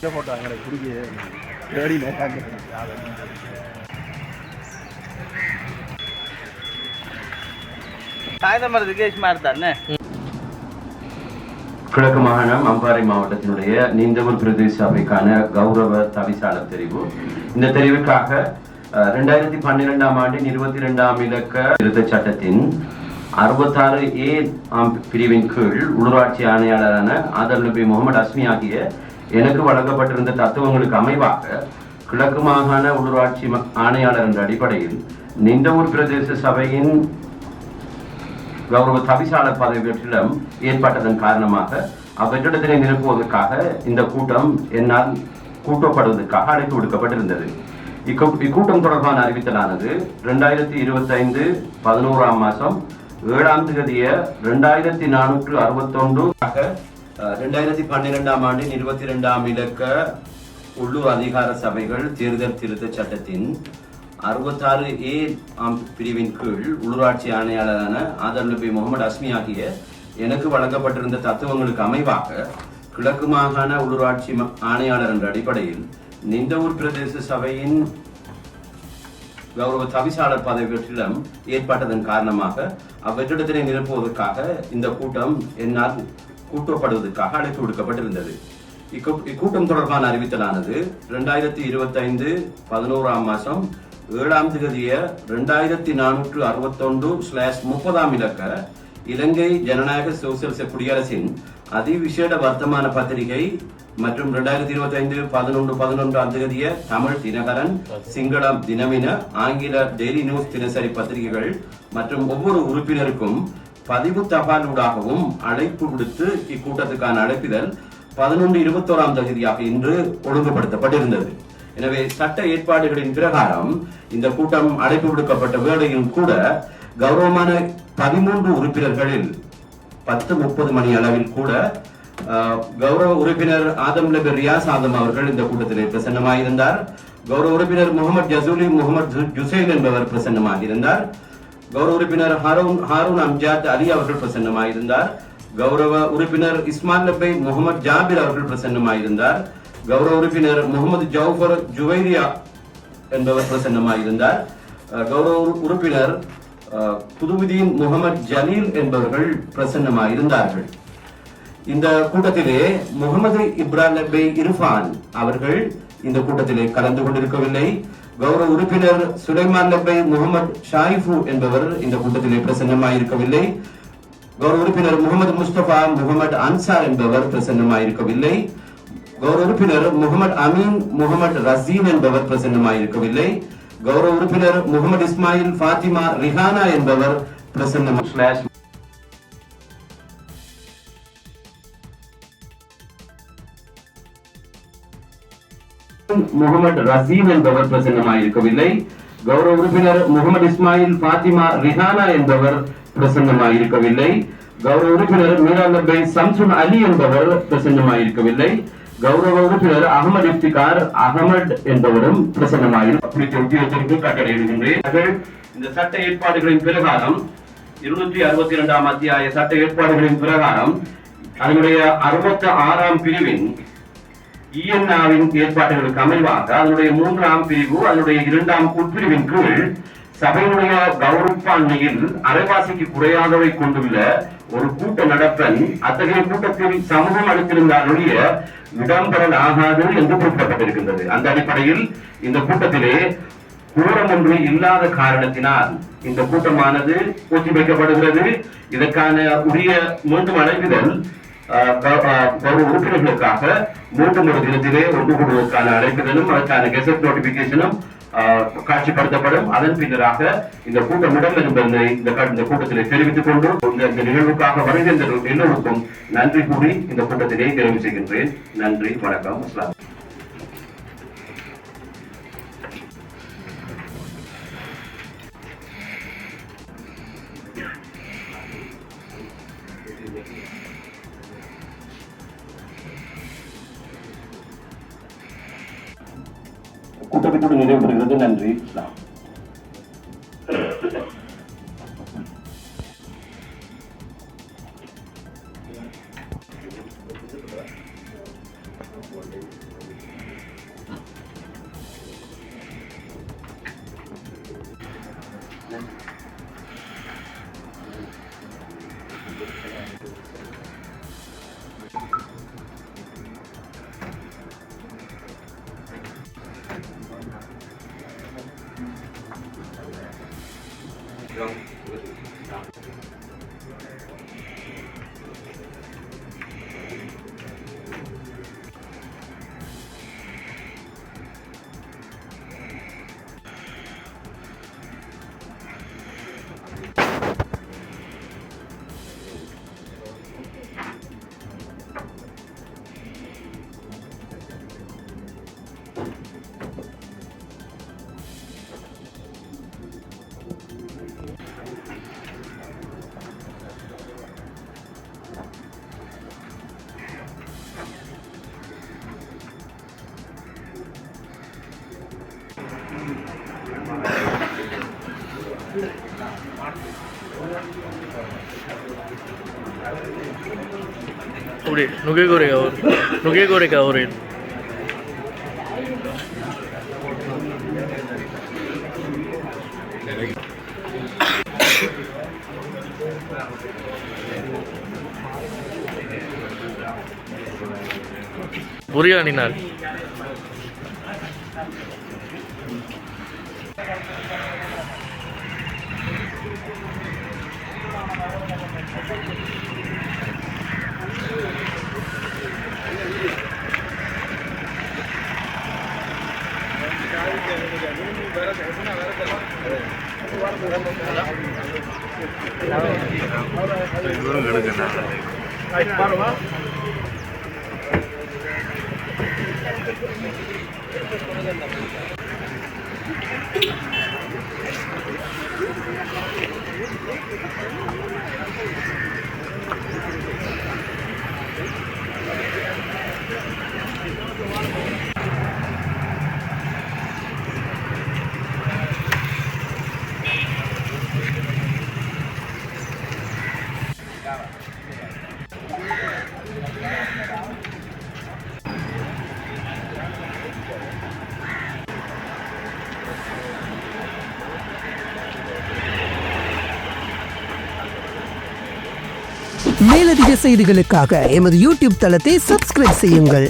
Photo எங்களுக்கு குடிக்க தேடி நேராக சாயந்தரம் விகேஷ் மாதிரி தானே. கிழக்கு மாகாணம் அம்பாறை மாவட்டத்தினுடைய நீந்தவூர் பிரதேச சபைக்கான கௌரவ தவிசாளர் தெரிவு. இந்த தெரிவுக்காக 2012ஆம் ஆண்டின் 22ஆம் இலக்க திருத்த சட்டத்தின் 66A பிரிவின் கீழ் உள்ளூராட்சி ஆணையாளரான ஆதர் நபி முகமது அஸ்மி ஆகிய எனக்கு வழங்கப்பட்டிருந்த தத்துவங்களுக்கு அமைவாக கிழக்கு மாகாண உள்ளூராட்சி ஆணையாளர் என்ற அடிப்படையில் நீந்தவூர் பிரதேச சபையின் கௌரவ தவிசாளர் பதவி வெற்றிடம் ஏற்பட்டதன் காரணமாக அவ்வெற்றிடத்தினை நிரப்புவதற்காக இந்த கூட்டம் என்னால் கூட்டப்படுவதற்காக அழைப்பு விடுக்கப்பட்டிருந்தது. இக்கூட்டம் தொடர்பான அறிவித்தலானது 2025 11ஆம் மாதம் 7ஆம் தேதிய 2461 2012ஆம் ஆண்டின் 22ஆம் இலக்க உள்ளூர் அதிகார சபைகள் தேர்தல் திருத்த சட்டத்தின் 66A பிரிவின் கீழ் உள்ளூராட்சி ஆணையாளரான ஆதர் நபி முகமது அஸ்மி ஆகிய எனக்கு வழங்கப்பட்டிருந்த தத்துவங்களுக்கு அமைவாக கிழக்கு மாகாண உள்ளூராட்சி ஆணையாளர் என்ற அடிப்படையில் நீந்தவூர் பிரதேச சபையின் கௌரவ தவிசாளர் பதவி வெற்றிடம் ஏற்பட்டதன் காரணமாக அவ்வெற்றிடத்தினை நிரப்புவதற்காக இந்த கூட்டம் என்னால் கூட்டப்படுவதற்காக அழைப்பு விடுக்கப்பட்டிருந்தது. இக்கூட்டம் தொடர்பான அறிவித்தலானது 2025 11ஆம் மாதம் 7ஆம் தேதிய 2461/30ஆம் இலக்க இலங்கை ஜனநாயக சோசியலிச குடியரசின் அதிவிசேட வர்த்தமான பத்திரிகை மற்றும் 2025 11/11ஆம் தேதிய தமிழ் தினகரன், சிங்களம் தினமின, ஆங்கில டெய்லி நியூஸ் தினசரி பத்திரிகைகள் மற்றும் ஒவ்வொரு உறுப்பினருக்கும் பதிவு தபாலூடாகவும் அழைப்பு விடுத்து இக்கூட்டத்துக்கான அழைப்பிதழ் 11/21ஆம் தேதியாக இன்று ஒழுங்குபடுத்தப்பட்டிருந்தது. எனவே சட்ட ஏற்பாடுகளின் பிரகாரம் இந்த கூட்டம் அழைப்பு விடுக்கப்பட்ட வேளையில் கூட கௌரவமான 13 உறுப்பினர்களில் 10:30 மணி அளவில் கூட கௌரவ உறுப்பினர் ஆதம் நபி ரியாஸ் ஆதம் அவர்கள் இந்த கூட்டத்திலே பிரசன்னமாயிருந்தார். கௌரவ உறுப்பினர் முகமது ஜசூலி முகமது ஜுசைன் என்பவர் பிரசன்னமாகியிருந்தார். கௌரவ உறுப்பினர் ஹாரூன் அம்ஜாத் அலி அவர்கள் பிரசன்னமாயிருந்தார். கௌரவ உறுப்பினர் இஸ்மாயில் நபி முகமது ஜாபிர் அவர்கள் பிரசன்னமாயிருந்தார். கௌரவ உறுப்பினர் முகமது ஜவுஃபர் ஜுவைரியா என்பவர் பிரசன்னமாயிருந்தார். கௌரவ உறுப்பினர் புதுவுதீன் முகமது ஜலீல் என்பவர்கள் பிரசன்னமாயிருந்தார்கள். இந்த கூட்டத்திலே முகமது இப்ராஹிம் நபி இர்ஃபான் அவர்கள் இந்த கூட்டத்திலே கலந்து கொண்டிருக்கவில்லை. கௌரவ உறுப்பினர் சுலைமான் நபி முகமது ஷாயிஃபு என்பவர் இந்த கூட்டத்திலே பிரசன்னமாயிருக்கவில்லை. கௌரவ உறுப்பினர் முகமது முஸ்தபா முகமது அன்சார் என்பவர் பிரசன்னமாயிருக்கவில்லை. கௌரவ உறுப்பினர் முகமது அமீன் முகமது ரசீன் என்பவர் பிரசன்னமாயிருக்கவில்லை. கௌரவ உறுப்பினர் முகமது இஸ்மாயில் ஃபாத்திமா ரிஹானா என்பவர் பிரசன்னம் முகமது ரசீன் என்பவர் பிரசன்னமாயிருக்கவில்லை. கௌரவ உறுப்பினர் முகமது இஸ்மாயில் ஃபாத்திமா ரிஹானா என்பவர் பிரசன்னமாயிருக்கவில்லை. கௌரவ உறுப்பினர் மீரா நபி சம்சுன் அலி என்பவர் பிரசன்னமாயிருக்கவில்லை. கௌரவ உறுப்பினர் அகமது இஃப்திகார் அகமது என்பவரும் பிரசன்னமாயிருக்க கட்டளையிடுகின்றேன். இந்த சட்ட ஏற்பாடுகளின் பிரகாரம் 262ஆம் அத்தியாய சட்ட ஏற்பாடுகளின் பிரகாரம் அதனுடைய 66ஆம் பிரிவின் இஎன்ஆவின் ஏற்பாடுகளுக்கு அமைவாக அதனுடைய 3ஆம் பிரிவு அதனுடைய 2ஆம் உட்பிரிவின் கீழ் சபையினுடைய கௌரவாண்மையில் அரைவாசிக்கு குறையாதவை கொண்டுள்ள ஒரு கூட்ட நடப்பன் அத்தகைய கூட்டத்தில் சமூகம் அளித்திருந்தாலுடைய இடம்பெறல் ஆகாது என்று குறிப்பிடப்பட்டிருக்கின்றது. அந்த அடிப்படையில் இந்த கூட்டத்திலே கூடம் ஒன்று இல்லாத காரணத்தினால் இந்த கூட்டமானது ஒத்திவைக்கப்படுகிறது. இதற்கான உரிய மீண்டும் அழைப்பிதழ் உறுப்பினர்களுக்காக மீண்டும் ஒரு தினத்திலே ஒன்று கூடுவதற்கான அழைப்பிதழும் அதற்கான கெசட் நோட்டிபிகேஷனும் காட்சிப்படுத்தப்படும். அதன் பின்னராக இந்த கூட்டம் இடம்பெறும் இந்த கூட்டத்திலே தெரிவித்துக் கொண்டு இந்த நிகழ்வுக்காக வருகின்ற எல்லோருக்கும் நன்றி கூறி இந்த கூட்டத்திலே நிறைவு செய்கின்றேன். நன்றி, வணக்கம், அஸ்ஸலாம். கூட்டத்தோடு நிறைவு பெறுகிறது. நன்றி. 우리 누게고래가 오래 부리아니 날 மேலதிக செய்திகளுக்காக எமது யூடியூப் தளத்தை சப்ஸ்கிரைப் செய்யுங்கள்.